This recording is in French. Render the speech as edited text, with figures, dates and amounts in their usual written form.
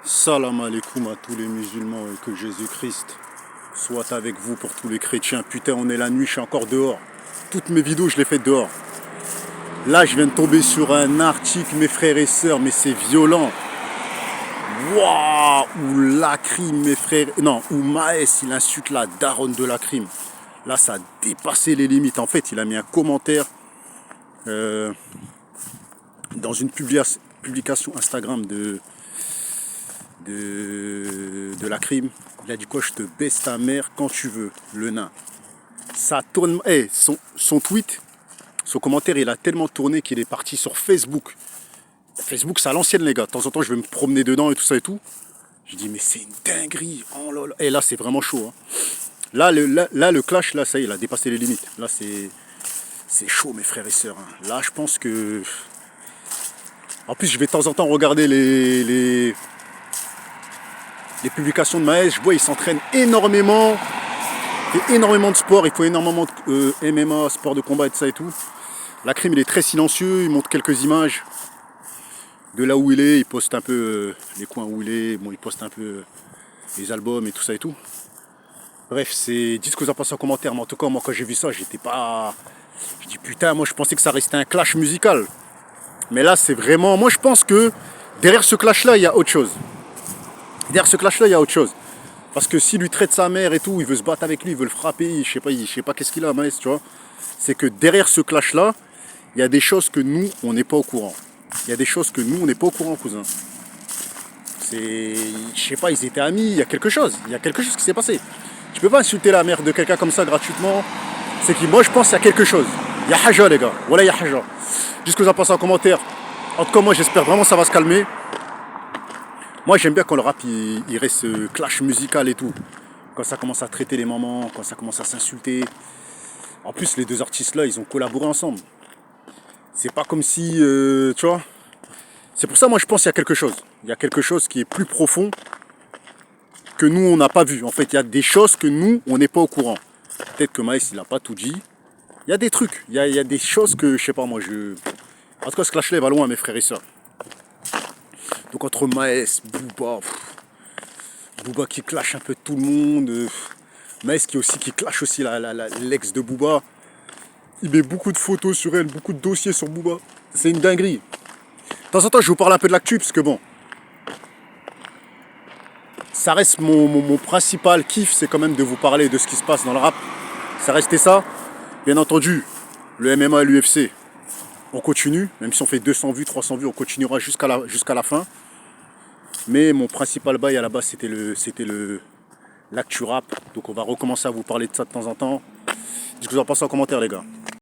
Salam alaikum à tous les musulmans et que Jésus-Christ soit avec vous pour tous les chrétiens. Putain, on est la nuit, je suis encore dehors. Toutes mes vidéos, je les fais dehors. Là, je viens de tomber sur un article, mes frères et sœurs, mais c'est violent. Waouh, où Lacrim, mes frères... Non, où Maes, il insulte la daronne de Lacrim. Là, ça a dépassé les limites. En fait, il a mis un commentaire dans une publication Instagram de Lacrim. Il a dit quoi? Je te baisse ta mère quand tu veux, le nain. Ça tourne... Hey, son tweet, son commentaire, il a tellement tourné qu'il est parti sur Facebook. Facebook, c'est à l'ancienne, les gars. De temps en temps, je vais me promener dedans et tout ça et tout. Je dis, mais c'est une dinguerie. Oh là là. Et là, c'est vraiment chaud. Hein. Là, le clash, là, ça y est, il a dépassé les limites. Là, c'est chaud, mes frères et sœurs. Hein. Là, je pense que... En plus, je vais de temps en temps regarder les publications de Maes. Je vois, il s'entraîne énormément. Il fait énormément de sport. Il faut énormément de MMA, sport de combat et tout ça et tout. Lacrim, il est très silencieux. Il montre quelques images de là où il est. Il poste un peu les coins où il est. Bon, il poste un peu les albums et tout ça et tout. Bref, dites ce que vous en pensez en commentaire. Mais en tout cas, moi, quand j'ai vu ça, j'étais pas... Je dis, putain, moi, je pensais que ça restait un clash musical. Mais là, c'est vraiment... Moi, je pense que derrière ce clash-là, il y a autre chose. Derrière ce clash-là, il y a autre chose. Parce que s'il lui traite sa mère et tout, il veut se battre avec lui, il veut le frapper, je sais pas qu'est-ce qu'il a, Maes, tu vois. C'est que derrière ce clash-là, il y a des choses que nous, on n'est pas au courant. Il y a des choses que nous, on n'est pas au courant, cousin. Je sais pas, ils étaient amis, il y a quelque chose. Il y a quelque chose qui s'est passé. Tu peux pas insulter la mère de quelqu'un comme ça gratuitement. C'est que moi, je pense qu'il y a quelque chose. Il y a haja, les gars. Voilà, il y a haja. Juste ce que vous en pensez en commentaire. En tout cas, moi, j'espère vraiment que ça va se calmer. Moi, j'aime bien quand le rap, il reste clash musical et tout. Quand ça commence à traiter les mamans, quand ça commence à s'insulter. En plus, les deux artistes-là, ils ont collaboré ensemble. C'est pas comme si, tu vois. C'est pour ça, moi, je pense qu'il y a quelque chose. Il y a quelque chose qui est plus profond que nous, on n'a pas vu. En fait, il y a des choses que nous, on n'est pas au courant. Peut-être que Maes, il n'a pas tout dit. Il y a des trucs. Il y a des choses que, je sais pas, moi, En tout cas, ce clash-là, il va loin, mes frères et sœurs. Donc, entre Maes, Booba qui clash un peu tout le monde. Maes qui clash aussi l'ex de Booba. Il met beaucoup de photos sur elle, beaucoup de dossiers sur Booba. C'est une dinguerie. De temps en temps, je vous parle un peu de l'actu, parce que bon, ça reste mon principal kiff, c'est quand même de vous parler de ce qui se passe dans le rap. Ça restait ça. Bien entendu, le MMA et l'UFC, on continue. Même si on fait 200 vues, 300 vues, on continuera jusqu'à la fin. Mais mon principal bail à la base, c'était l'actu rap. Donc on va recommencer à vous parler de ça de temps en temps. Dites ce que vous en pensez en commentaire, les gars.